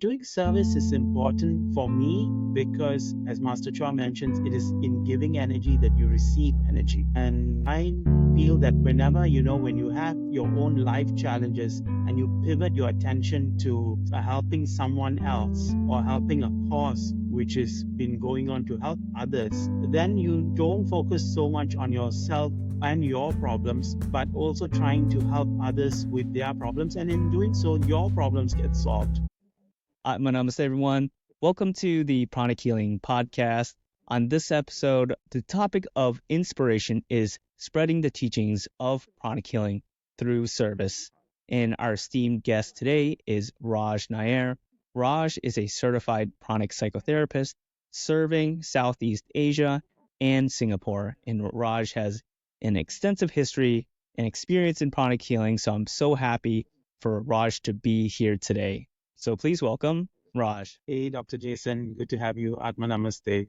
doing service is important for me because, as Master Choa mentions, it is in giving energy that you receive energy. And I feel that whenever, when you have your own life challenges and you pivot your attention to helping someone else or helping a cause which has been going on to help others, then you don't focus so much on yourself and your problems, but also trying to help others with their problems. And in doing so, your problems get solved. Namaste, everyone. Welcome to the Pranic Healing podcast. On this episode, the topic of inspiration is spreading the teachings of pranic healing through service. And our esteemed guest today is Raj Nair. Raj is a certified pranic psychotherapist serving Southeast Asia and Singapore. And Raj has an extensive history and experience in pranic healing. So I'm so happy for Raj to be here today. So please welcome Raj. Hey, Dr. Jason, good to have you. Atma Namaste.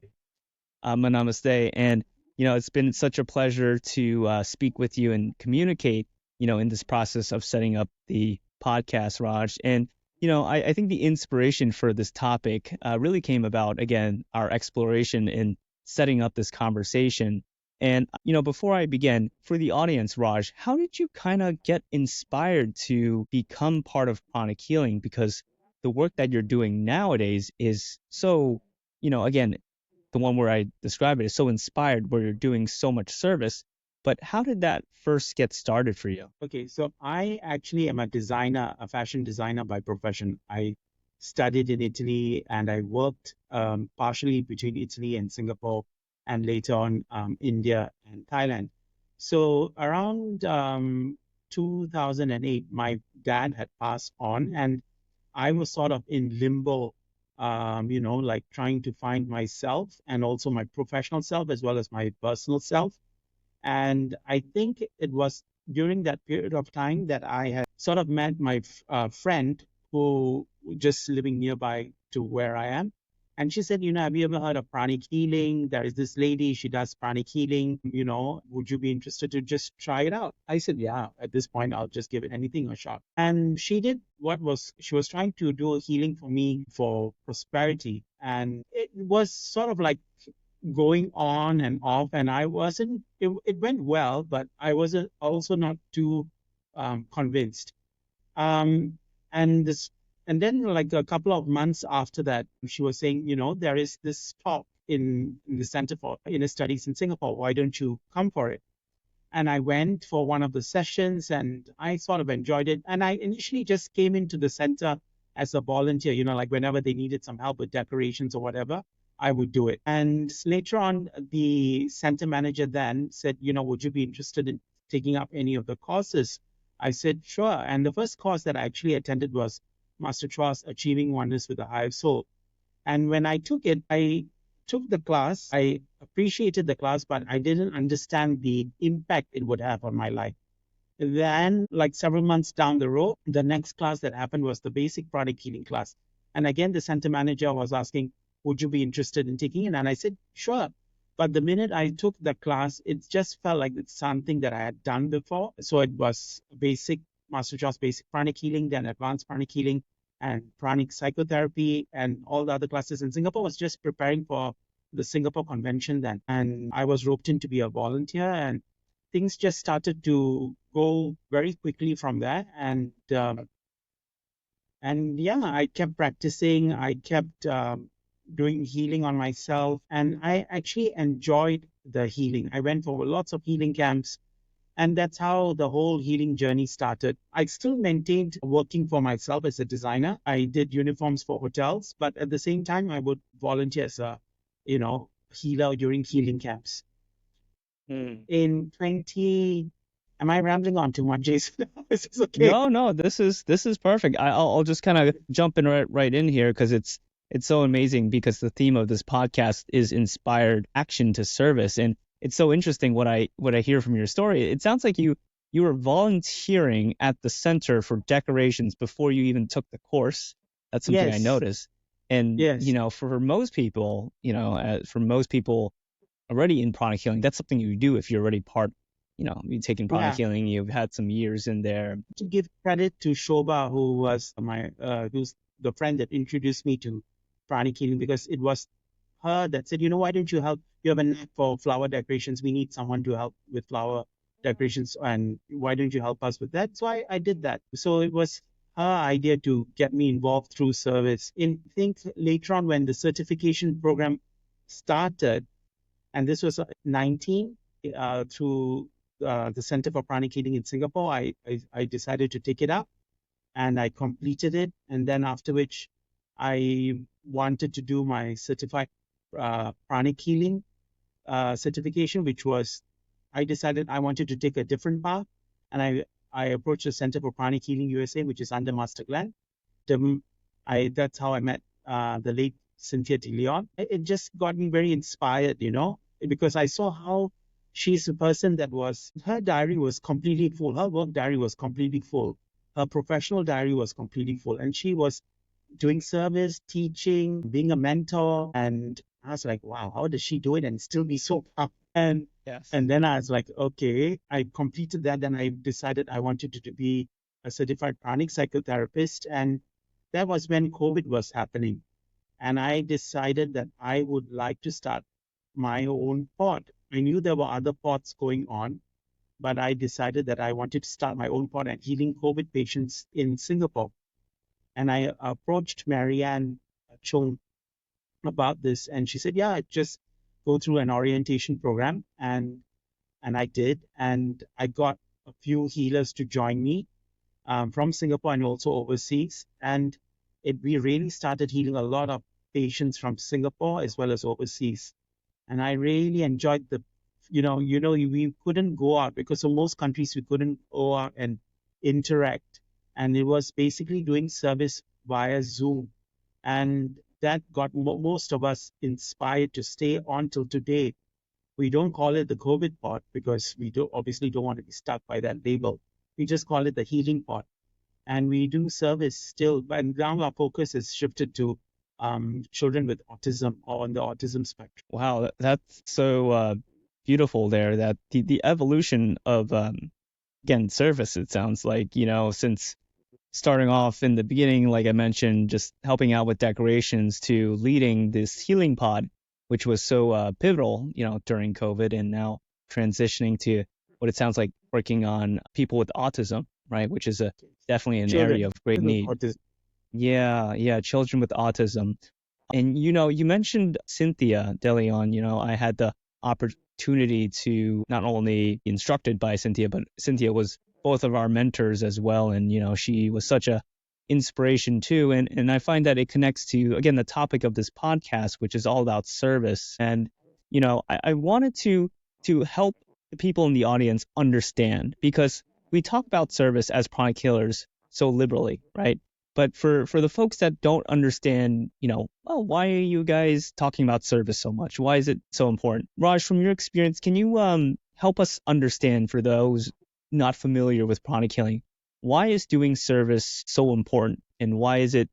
Namaste. And, it's been such a pleasure to speak with you and communicate, in this process of setting up the podcast, Raj. And, I think the inspiration for this topic really came about, again, our exploration in setting up this conversation. And, before I begin, for the audience, Raj, how did you kind of get inspired to become part of pranic healing? Because the work that you're doing nowadays is so, again, the one where I describe it is so inspired, where you're doing so much service. But how did that first get started for you? Okay, so I actually am a designer, a fashion designer by profession. I studied in Italy and I worked partially between Italy and Singapore and later on India and Thailand. So around 2008, my dad had passed on and I was sort of in limbo, like trying to find myself and also my professional self as well as my personal self. And I think it was during that period of time that I had sort of met my friend who just living nearby to where I am. And she said, have you ever heard of pranic healing? There is this lady, she does pranic healing, would you be interested to just try it out? I said, yeah, at this point, I'll just give it anything a shot. And she did she was trying to do a healing for me for prosperity. And it was sort of like going on and off. And it went well, but I wasn't also not too convinced. Um, and this, and then like a couple of months after that, she was saying, there is this talk in the Center for Inner Studies in Singapore. Why don't you come for it? And I went for one of the sessions and I sort of enjoyed it. And I initially just came into the center as a volunteer, like whenever they needed some help with decorations or whatever, I would do it. And later on, the center manager then said, would you be interested in taking up any of the courses? I said, sure. And the first course that I actually attended was Master Choa's Achieving Oneness with the Higher Soul. And when I took it, I took the class. I appreciated the class, but I didn't understand the impact it would have on my life. Then, like several months down the road, the next class that happened was the basic pranic healing class. And again, the center manager was asking, would you be interested in taking it? And I said, sure. But the minute I took the class, it just felt like it's something that I had done before. So it was basic, Master Choa's basic pranic healing, then advanced pranic healing, and pranic psychotherapy, and all the other classes in Singapore. Was just preparing for the Singapore convention then. And I was roped in to be a volunteer, and things just started to go very quickly from there. And yeah, I kept practicing. I kept doing healing on myself, and I actually enjoyed the healing. I went for lots of healing camps, and that's how the whole healing journey started. I still maintained working for myself as a designer. I did uniforms for hotels, but at the same time, I would volunteer as a, healer during healing camps. In 20, am I rambling on too much, Jason? Is this okay? No, this is perfect. I'll just kind of jump in right in here because it's so amazing because the theme of this podcast is inspired action to service. And it's so interesting what I hear from your story. It sounds like you were volunteering at the center for decorations before you even took the course. That's something I noticed. And, for most people, already in pranic healing, that's something you do if you're already part, you've taken pranic healing, you've had some years in there. To give credit to Shobha, who was who's the friend that introduced me to pranic healing, because it was her that said, why don't you help? You have a knack for flower decorations. We need someone to help with flower decorations, and why don't you help us with that? So I did that. So it was her idea to get me involved through service. I think later on when the certification program started, and this was 19 through the Center for Pranic Healing in Singapore, I decided to take it up and I completed it. And then after which I wanted to do my certified pranic healing certification, which was, I decided I wanted to take a different path. And I approached the Center for Pranic Healing USA, which is under Master Glenn. That's how I met the late Cynthia De Leon. It just got me very inspired, because I saw how she's a person that her diary was completely full. Her work diary was completely full. Her professional diary was completely full. And she was doing service, teaching, being a mentor. And I was like, wow, how does she do it and still be so up? Yes. And then I was like, okay, I completed that. Then I decided I wanted to be a certified pranic psychotherapist. And that was when COVID was happening. And I decided that I would like to start my own pod. I knew there were other pods going on, but I decided that I wanted to start my own pod and healing COVID patients in Singapore. And I approached Marianne Chung about this, and she said, "Yeah, just go through an orientation program." And I did, and I got a few healers to join me from Singapore and also overseas. And we really started healing a lot of patients from Singapore as well as overseas. And I really enjoyed we couldn't go out because in most countries we couldn't go out and interact. And it was basically doing service via Zoom. And that got most of us inspired to stay on till today. We don't call it the COVID pod because we obviously don't want to be stuck by that label. We just call it the healing pod. And we do service still, but now our focus is shifted to children with autism or on the autism spectrum. Wow, that's so beautiful there. That the evolution of again service. It sounds like since starting off in the beginning, like I mentioned, just helping out with decorations to leading this healing pod, which was so pivotal, during COVID, and now transitioning to what it sounds like working on people with autism, right? Which is definitely an area Children of great with need. autism. Yeah, yeah, children with autism. And you mentioned Cynthia De Leon. I had the opportunity to not only be instructed by Cynthia, but Cynthia was both of our mentors as well. And she was such a inspiration too. And I find that it connects to, again, the topic of this podcast, which is all about service. And I wanted to help the people in the audience understand, because we talk about service as pranic healers so liberally, right? But for the folks that don't understand, well, why are you guys talking about service so much? Why is it so important? Raj, from your experience, can you help us understand, for those not familiar with pranic healing, why is doing service so important, and why is it,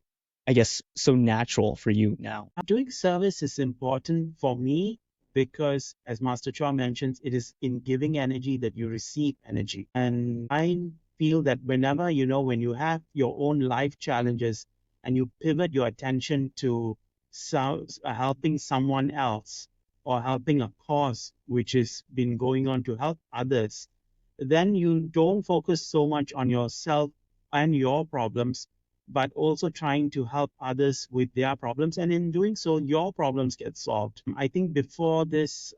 I guess, so natural for you now? Doing service is important for me because, as Master Choa mentions, it is in giving energy that you receive energy. And I feel that whenever, when you have your own life challenges and you pivot your attention to helping someone else or helping a cause which has been going on to help others, then you don't focus so much on yourself and your problems, but also trying to help others with their problems. And in doing so, your problems get solved. I think before this,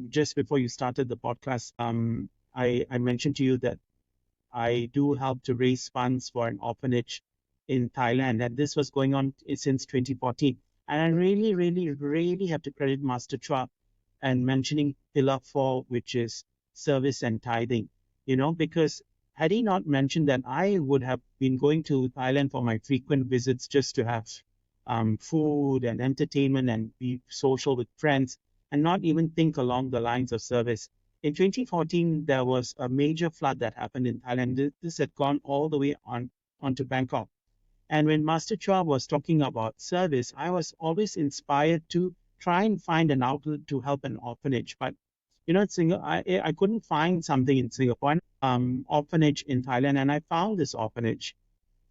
just before you started the podcast, I mentioned to you that I do help to raise funds for an orphanage in Thailand. And this was going on since 2014. And I really, really, really have to credit Master Chua and mentioning Pillar 4, which is service and tithing, because had he not mentioned that, I would have been going to Thailand for my frequent visits just to have food and entertainment and be social with friends and not even think along the lines of service. In 2014, there was a major flood that happened in Thailand. This had gone all the way onto Bangkok. And when Master Chua was talking about service, I was always inspired to try and find an outlet to help an orphanage. But I couldn't find something in Singapore. Orphanage in Thailand, and I found this orphanage.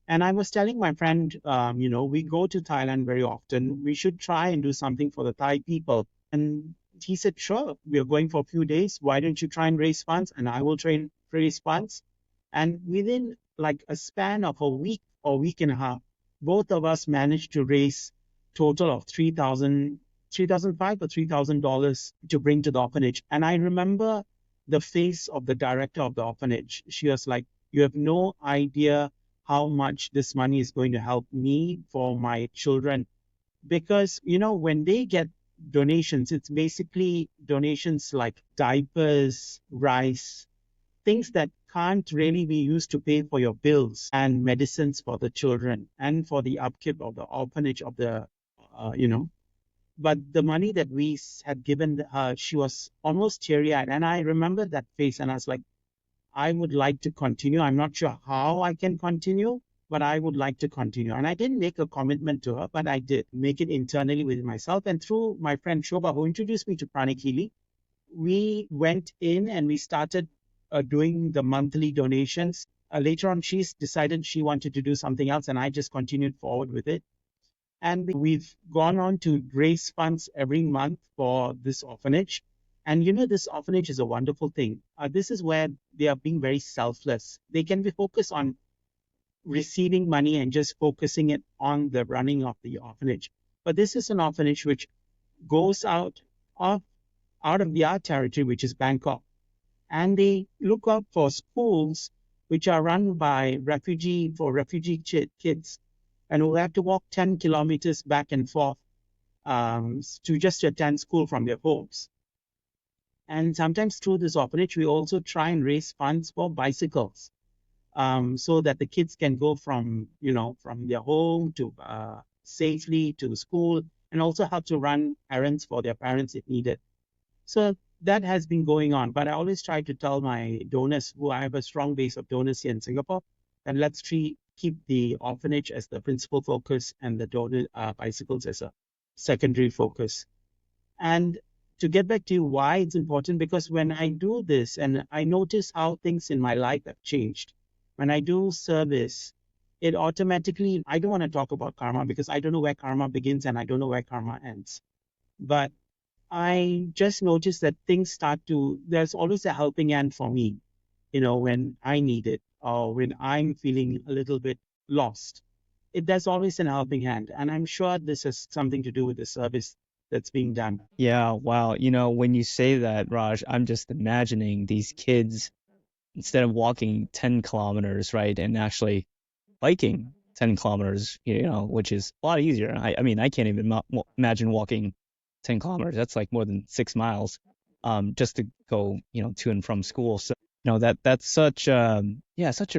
And I was telling my friend, we go to Thailand very often. We should try and do something for the Thai people. And he said, sure, we are going for a few days. Why don't you try and raise funds? And I will try and raise funds. And within like a span of a week or week and a half, both of us managed to raise total of 3,500 or $3,000 to bring to the orphanage. And I remember the face of the director of the orphanage. She was like, you have no idea how much this money is going to help me for my children. Because, when they get donations, it's basically donations like diapers, rice, things that can't really be used to pay for your bills and medicines for the children and for the upkeep of the orphanage of the, you know. But the money that we had given her, she was almost teary eyed. And I remember that face and I was like, I would like to continue. I'm not sure how I can continue, but I would like to continue. And I didn't make a commitment to her, but I did make it internally with myself. And through my friend Shobha, who introduced me to pranic healing, we went in and we started doing the monthly donations. Later on, she's decided she wanted to do something else, and I just continued forward with it. And we've gone on to raise funds every month for this orphanage. And this orphanage is a wonderful thing. This is where they are being very selfless. They can be focused on receiving money and just focusing it on the running of the orphanage. But this is an orphanage which goes of out of the art territory, which is Bangkok, and they look out for schools which are run by refugee kids, and who have to walk 10 kilometers back and forth to just attend school from their homes. And sometimes through this orphanage, we also try and raise funds for bicycles, so that the kids can go from their home to safely to school, and also help to run errands for their parents if needed. So that has been going on. But I always try to tell my donors, who I have a strong base of donors here in Singapore, that let's keep the orphanage as the principal focus and the donor bicycles as a secondary focus. And to get back to why it's important, because when I do this and I notice how things in my life have changed, when I do service, it automatically, I don't want to talk about karma because I don't know where karma begins and I don't know where karma ends. But I just noticed that things there's always a helping hand for me, when I need it or when I'm feeling a little bit lost. There's always an helping hand. And I'm sure this has something to do with the service that's being done. Yeah, wow. When you say that, Raj, I'm just imagining these kids, instead of walking 10 kilometers, right, and actually biking 10 kilometers, which is a lot easier. I mean, I can't even imagine walking 10 kilometers. That's like more than 6 miles, just to go, to and from school. So, that's such a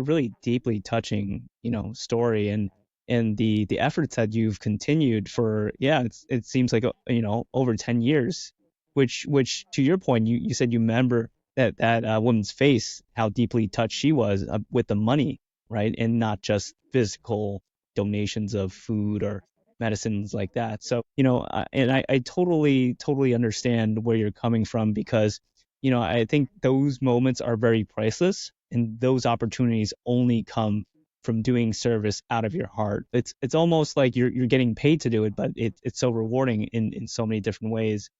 really deeply touching, story. And the efforts that you've continued for, it seems like, over 10 years, which to your point, you said you remember that woman's face, how deeply touched she was with the money, right? And not just physical donations of food or medicines like that. So, I totally understand where you're coming from, because, I think those moments are very priceless, and those opportunities only come from doing service out of your heart. It's almost like you're getting paid to do it, but it's so rewarding in so many different ways.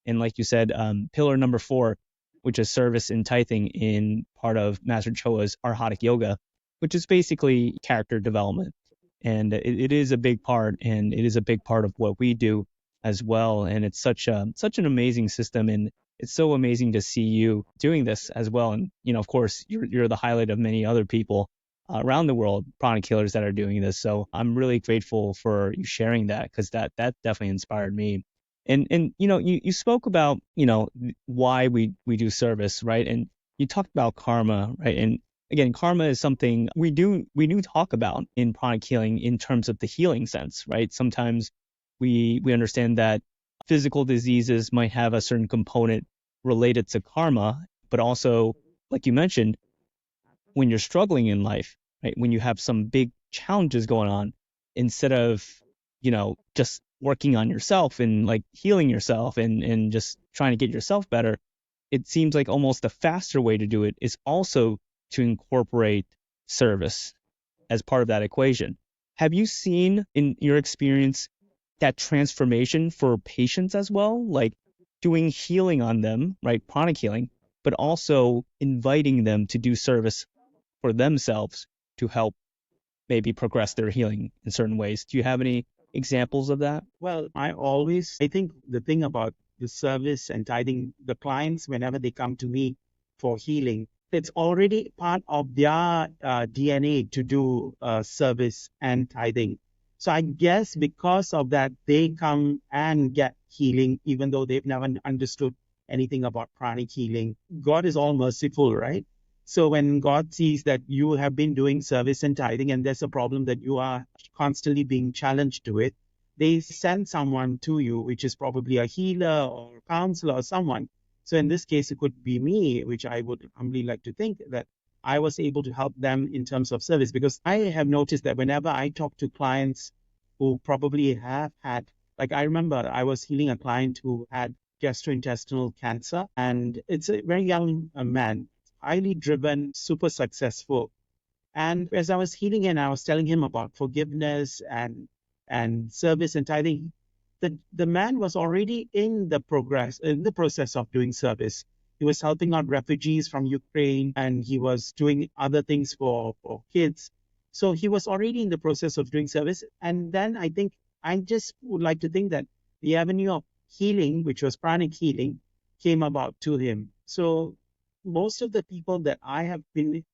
And like you said, pillar number 4, which is service and tithing, in part of Master Choa's Arhatic Yoga, which is basically character development. And it is a big part, and it is a big part of what we do as well. And it's such an amazing system, and it's so amazing to see you doing this as well. And of course, you're the highlight of many other people around the world, pranic healers, that are doing this. So I'm really grateful for you sharing that, because that definitely inspired me. And you spoke about why we do service, right? And you talked about karma, right? And again, karma is something we do talk about in pranic healing in terms of the healing sense, right? Sometimes we understand that physical diseases might have a certain component related to karma, but also, like you mentioned, when you're struggling in life, right? When you have some big challenges going on, instead of, just working on yourself and like healing yourself and just trying to get yourself better, it seems like almost the faster way to do it is also to incorporate service. as part of that equation. Have you seen in your experience that transformation for patients as well? Like doing healing on them, right? Pranic healing, but also inviting them to do service for themselves to help maybe progress their healing in certain ways. Do you have any examples of that? Well, I think the thing about the service and tithing, the clients, whenever they come to me for healing, it's already part of their DNA to do service and tithing. So I guess because of that, they come and get healing, even though they've never understood anything about pranic healing. God is all merciful, right? So when God sees that you have been doing service and tithing, and there's a problem that you are constantly being challenged to it, they send someone to you, which is probably a healer or counselor or someone. So in this case, it could be me, which I would humbly like to think that I was able to help them in terms of service, because I have noticed that whenever I talk to clients who probably have had, like I remember I was healing a client who had gastrointestinal cancer, and it's a very young man, highly driven, super successful. And as I was healing him, I was telling him about forgiveness and service and tithing. The man was already in the process of doing service. He was helping out refugees from Ukraine, and he was doing other things for kids. So he was already in the process of doing service. And then I think I just would like to think that the avenue of healing, which was pranic healing, came about to him. So most of the people that I have been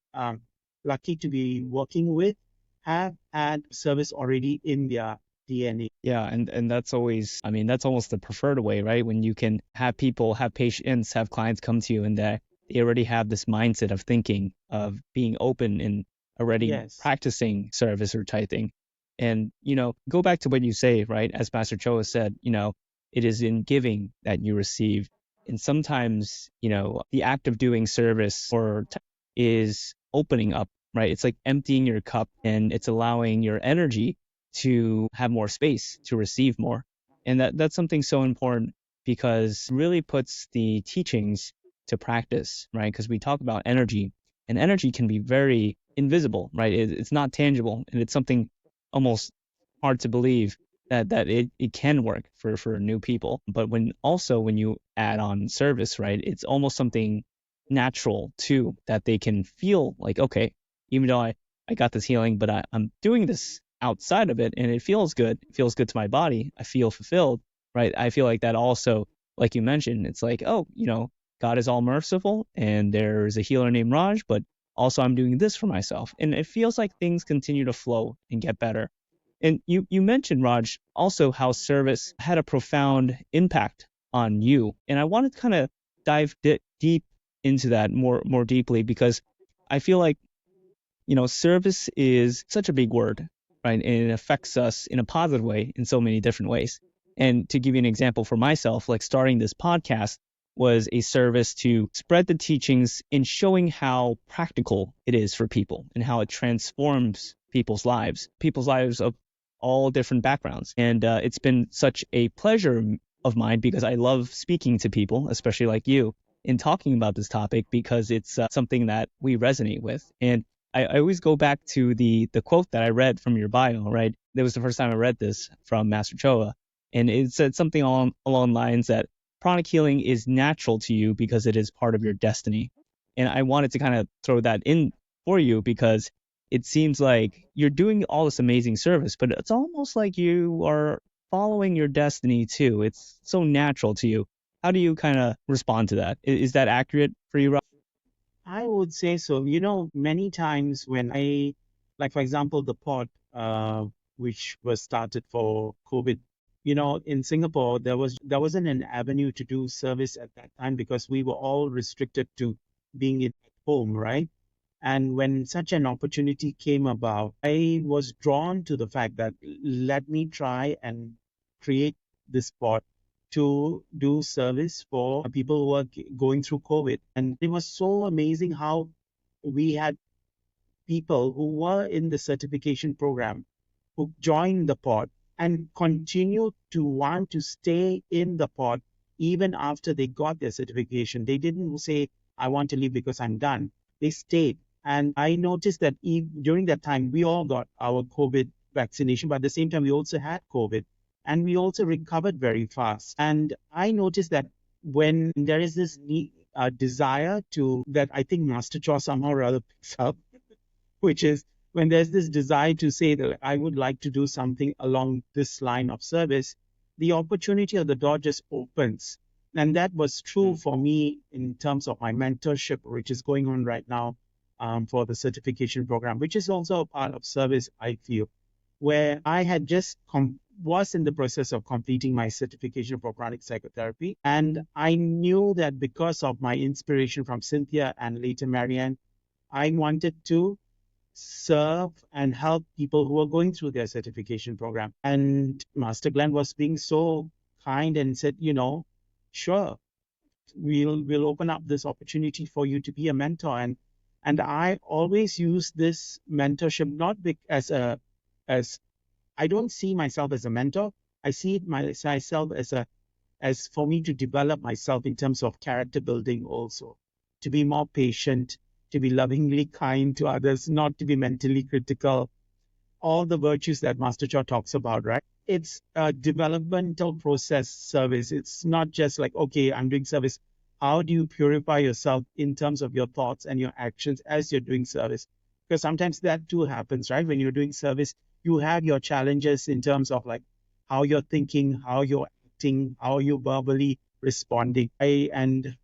lucky to be working with have had service already in their DNA. Yeah, and that's always, I mean, that's almost the preferred way, right? When you can have people, have patients, have clients come to you and they already have this mindset of thinking, of being open and already Yes. practicing service or tithing. And, go back to what you say, right? As Master Choa said, it is in giving that you receive. And sometimes, the act of doing service is opening up, right? It's like emptying your cup and it's allowing your energy to have more space to receive more. And that's something so important because it really puts the teachings to practice, right? Because we talk about energy, and energy can be very invisible, right? It's not tangible, and it's something almost hard to believe that it can work for new people. But when you add on service, right, it's almost something natural too, that they can feel like, okay, even though I got this healing, but I'm doing this outside of it and it feels good. It feels good to my body. I feel fulfilled, right? I feel like that also, like you mentioned, it's like, oh, God is all merciful and there's a healer named Raj, but also I'm doing this for myself. And it feels like things continue to flow and get better. And you mentioned, Raj, also how service had a profound impact on you. And I want to kind of dive deep into that more deeply because I feel like service is such a big word, right? And it affects us in a positive way in so many different ways. And to give you an example for myself, like starting this podcast was a service to spread the teachings in showing how practical it is for people and how it transforms people's lives of all different backgrounds. And it's been such a pleasure of mine because I love speaking to people, especially like you, in talking about this topic because it's something that we resonate with. And I always go back to the quote that I read from your bio, right? That was the first time I read this from Master Choa. And it said something along lines that pranic healing is natural to you because it is part of your destiny. And I wanted to kind of throw that in for you because it seems like you're doing all this amazing service, but it's almost like you are following your destiny too. It's so natural to you. How do you kind of respond to that? Is that accurate for you, Rob? I would say so. Many times when like for example, the pod, which was started for COVID, in Singapore, there wasn't an avenue to do service at that time because we were all restricted to being at home, right? And when such an opportunity came about, I was drawn to the fact that let me try and create this spot to do service for people who are going through COVID. And it was so amazing how we had people who were in the certification program who joined the pod and continued to want to stay in the pod even after they got their certification. They didn't say, I want to leave because I'm done. They stayed. And I noticed that during that time, we all got our COVID vaccination, but at the same time, we also had COVID and we also recovered very fast. And I noticed that when there is this desire to, that I think Master Choa somehow rather picks up, which is when there's this desire to say that I would like to do something along this line of service, the opportunity of the door just opens. And that was true for me in terms of my mentorship, which is going on right now for the certification program, which is also a part of service, I feel, where I had just was in the process of completing my certification for pranic psychotherapy. And I knew that because of my inspiration from Cynthia and later Marianne, I wanted to serve and help people who are going through their certification program. And Master Glenn was being so kind and said, sure, we'll open up this opportunity for you to be a mentor. And I always use this mentorship not as I don't see myself as a mentor. I see myself as for me to develop myself in terms of character building also, to be more patient, to be lovingly kind to others, not to be mentally critical, all the virtues that Master Choa talks about, right? It's a developmental process service. It's not just like, okay, I'm doing service. How do you purify yourself in terms of your thoughts and your actions as you're doing service? Because sometimes that too happens, right? When you're doing service, you have your challenges in terms of like how you're thinking, how you're acting, how you're verbally responding. And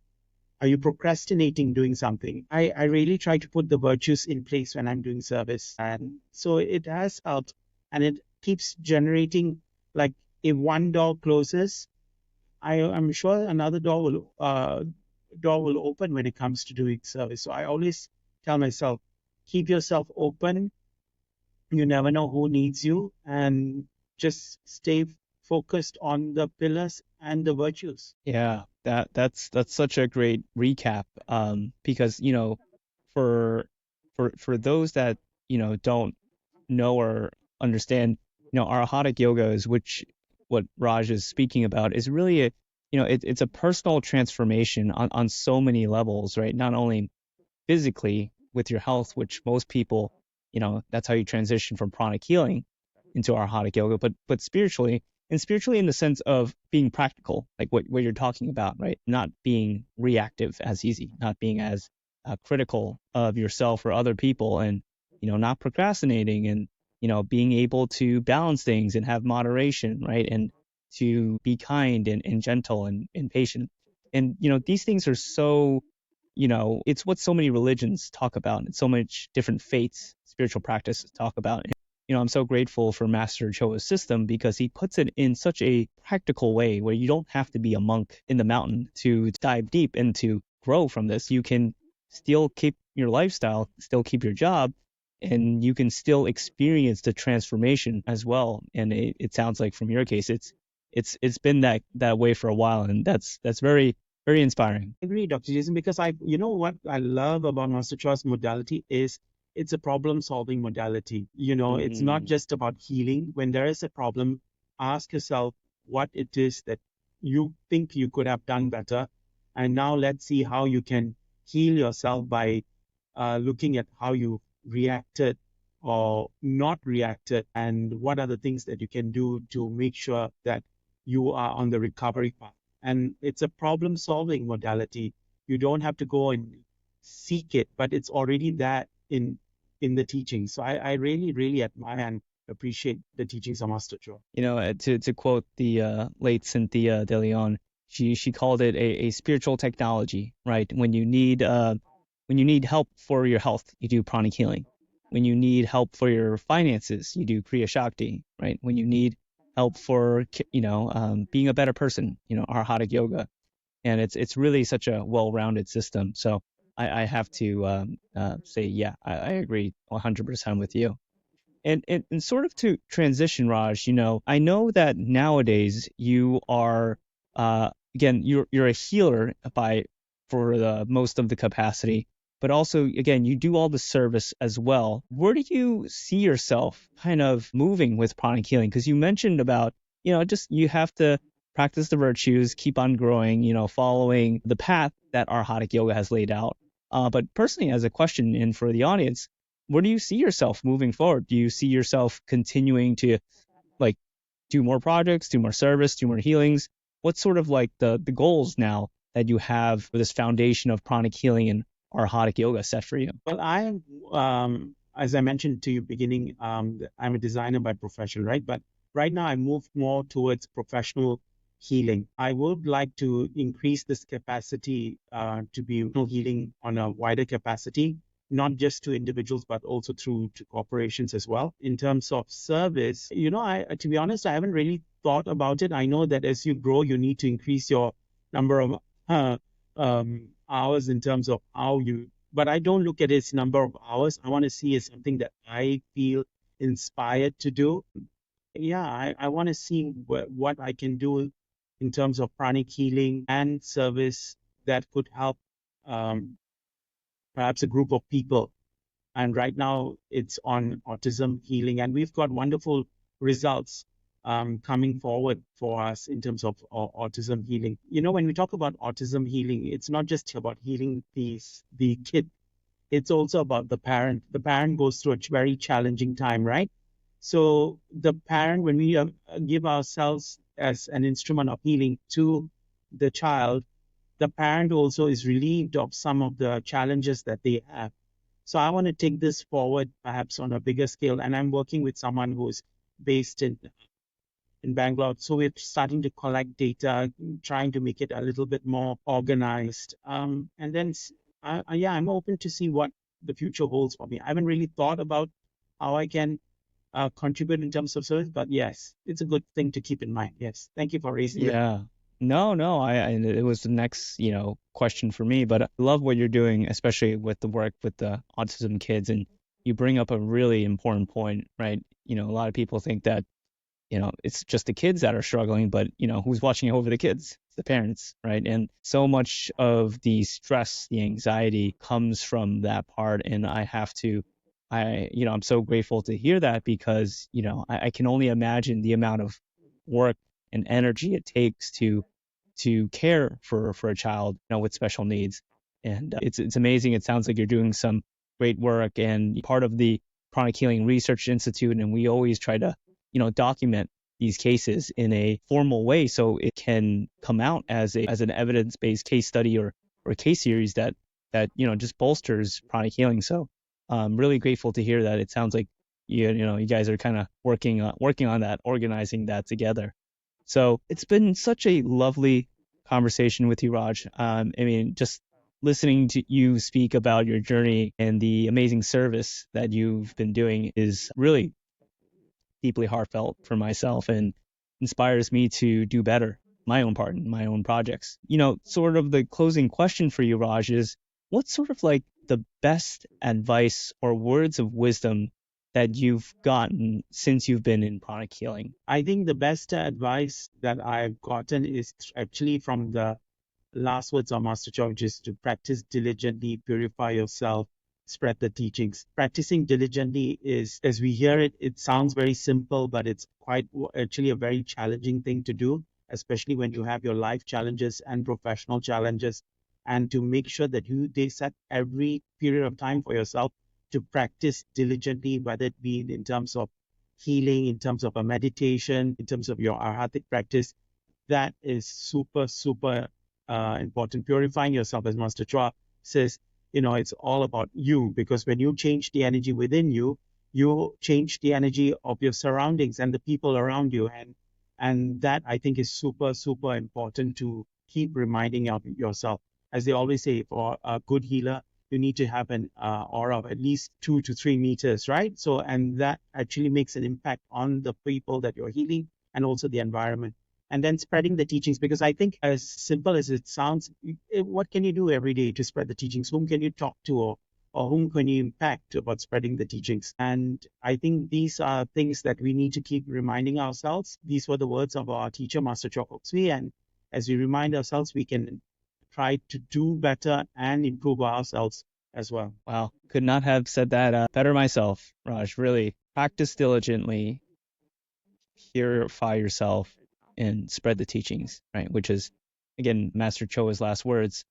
are you procrastinating doing something? I really try to put the virtues in place when I'm doing service. And so it has helped and it keeps generating, like if one door closes, I'm sure another door will open when it comes to doing service. So I always tell myself, keep yourself open. You never know who needs you, and just stay focused on the pillars and the virtues. Yeah, that's such a great recap. Because for for those that don't know or understand, Arahata yoga is which what Raj is speaking about is really a it's a personal transformation on so many levels, right? Not only physically with your health, which most people, that's how you transition from pranic healing into Arahata yoga, but spiritually, and spiritually in the sense of being practical, like what you're talking about, right? Not being reactive as easy, not being as critical of yourself or other people, and not procrastinating, and being able to balance things and have moderation, right? And to be kind and gentle and patient. And these things are so it's what so many religions talk about and so much different faiths, spiritual practices talk about. And, I'm so grateful for Master Choa's system because he puts it in such a practical way where you don't have to be a monk in the mountain to dive deep and to grow from this. You can still keep your lifestyle, still keep your job, and you can still experience the transformation as well. And it sounds like from your case, it's been that way for a while, and that's very very inspiring. I agree, Dr. Jason, because what I love about Master Choi's modality is it's a problem solving modality. It's not just about healing. When there is a problem, ask yourself what it is that you think you could have done better. And now let's see how you can heal yourself by looking at how you reacted or not reacted, and what are the things that you can do to make sure that you are on the recovery path. And it's a problem solving modality. You don't have to go and seek it, but it's already there in the teaching. So I really, really admire and appreciate the teachings of Master Choa. To quote the late Cynthia De Leon, she called it a spiritual technology, right? When you need help for your health, you do pranic healing. When you need help for your finances, you do Kriya Shakti, right? When you need help for being a better person, Arhata yoga, and it's really such a well-rounded system. So I have to say, yeah, I agree 100% with you. And sort of to transition, Raj, I know that nowadays you are again you're a healer for the most of the capacity, but also again you do all the service as well. Where do you see yourself kind of moving with pranic healing? Because you mentioned about just you have to practice the virtues, keep on growing, following the path that Arhatic yoga has laid out. But personally, as a question and for the audience, where do you see yourself moving forward? Do you see yourself continuing to like do more projects, do more service, do more healings? What's sort of like the goals now that you have for this foundation of pranic healing and arhatic yoga set for you? Well, as I mentioned to you beginning, I'm a designer by profession, right? But right now I move more towards professional healing. I would like to increase this capacity to be healing on a wider capacity, not just to individuals, but also through to corporations as well. In terms of service, to be honest, I haven't really thought about it. I know that as you grow, you need to increase your number of uh, hours in terms of how you, but I don't look at it as number of hours. I want to see as something that I feel inspired to do. Yeah, I want to see what I can do in terms of pranic healing and service that could help um, perhaps a group of people. And right now it's on autism healing, and we've got wonderful results coming forward for us in terms of autism healing. When we talk about autism healing, it's not just about healing the kid, it's also about the parent. The parent goes through a very challenging time, right? So the parent, when we give ourselves as an instrument of healing to the child, the parent also is relieved of some of the challenges that they have. So I want to take this forward perhaps on a bigger scale. And I'm working with someone who's based in Bangalore. So we're starting to collect data, trying to make it a little bit more organized. And then, yeah, I'm open to see what the future holds for me. I haven't really thought about how I can contribute in terms of service, but yes, it's a good thing to keep in mind. Yes. Thank you for raising that. Yeah. No, no, and it was the next, question for me, but I love what you're doing, especially with the work with the autism kids. And you bring up a really important point, right? A lot of people think that, it's just the kids that are struggling, but, who's watching over the kids? It's the parents, right? And so much of the stress, the anxiety comes from that part. And I'm so grateful to hear that because, I can only imagine the amount of work and energy it takes to care for a child, with special needs. And it's amazing. It sounds like you're doing some great work and part of the Chronic Healing Research Institute, and we always try to, document these cases in a formal way so it can come out as an evidence-based case study or case series that just bolsters chronic healing. So I'm really grateful to hear that. It sounds like you guys are kind of working on that, organizing that together. So it's been such a lovely conversation with you, Raj. I mean, just listening to you speak about your journey and the amazing service that you've been doing is really deeply heartfelt for myself and inspires me to do better my own part in my own projects. Sort of the closing question for you, Raj, is what's sort of like the best advice or words of wisdom that you've gotten since you've been in pranic healing? I think the best advice that I've gotten is actually from the last words of Master Choa, which is to practice diligently, purify yourself, spread the teachings. Practicing diligently is, as we hear it, it sounds very simple, but it's quite actually a very challenging thing to do, especially when you have your life challenges and professional challenges. And to make sure that they set every period of time for yourself to practice diligently, whether it be in terms of healing, in terms of a meditation, in terms of your arhatic practice, that is super, super important. Purifying yourself, as Master Chua says, it's all about you, because when you change the energy within you, you change the energy of your surroundings and the people around you. And that I think is super, super important to keep reminding of yourself. As they always say, for a good healer, you need to have an aura of at least 2 to 3 meters, right? So, and that actually makes an impact on the people that you're healing and also the environment. And then spreading the teachings, because I think as simple as it sounds, what can you do every day to spread the teachings? Whom can you talk to, or whom can you impact about spreading the teachings? And I think these are things that we need to keep reminding ourselves. These were the words of our teacher, Master Choa Kok Sui. And as we remind ourselves, we can try to do better and improve ourselves as well. Wow, could not have said that better myself, Raj. Really, practice diligently, purify yourself, and spread the teachings, right? Which is, again, Master Choa's last words.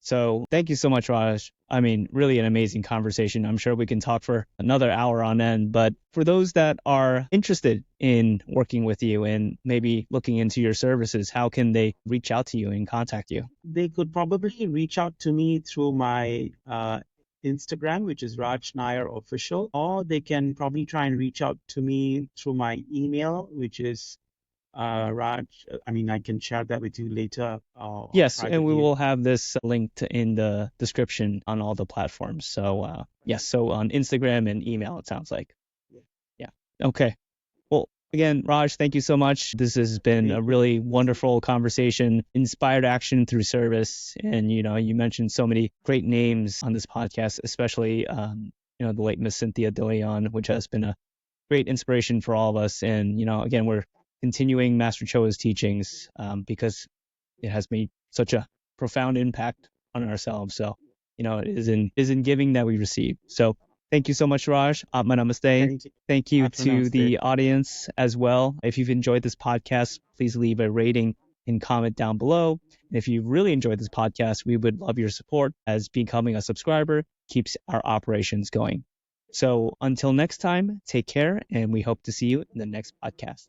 So thank you so much, Raj. I mean, really an amazing conversation. I'm sure we can talk for another hour on end. But for those that are interested in working with you and maybe looking into your services, how can they reach out to you and contact you? They could probably reach out to me through my Instagram, which is Raj Nair Official, or they can probably try and reach out to me through my email, which is Raj. I mean, I can share that with you later Yes, and we privately. will have this linked in the description on all the platforms. So, yes, so on Instagram and email, it sounds like. Yeah. Okay. Well, again, Raj, thank you so much. This has been a Thank you. really wonderful conversation, inspired action through service. And, you mentioned so many great names on this podcast, especially, the late Miss Cynthia De Leon, which has been a great inspiration for all of us. And, again, we're continuing Master Choa's teachings because it has made such a profound impact on ourselves. So, it is in giving that we receive. So thank you so much, Raj. Atma Namaste. Thank you. Thank you Atma to Namaste. the audience as well. If you've enjoyed this podcast, please leave a rating and comment down below. And if you really enjoyed this podcast, we would love your support, as becoming a subscriber keeps our operations going. So until next time, take care, and we hope to see you in the next podcast.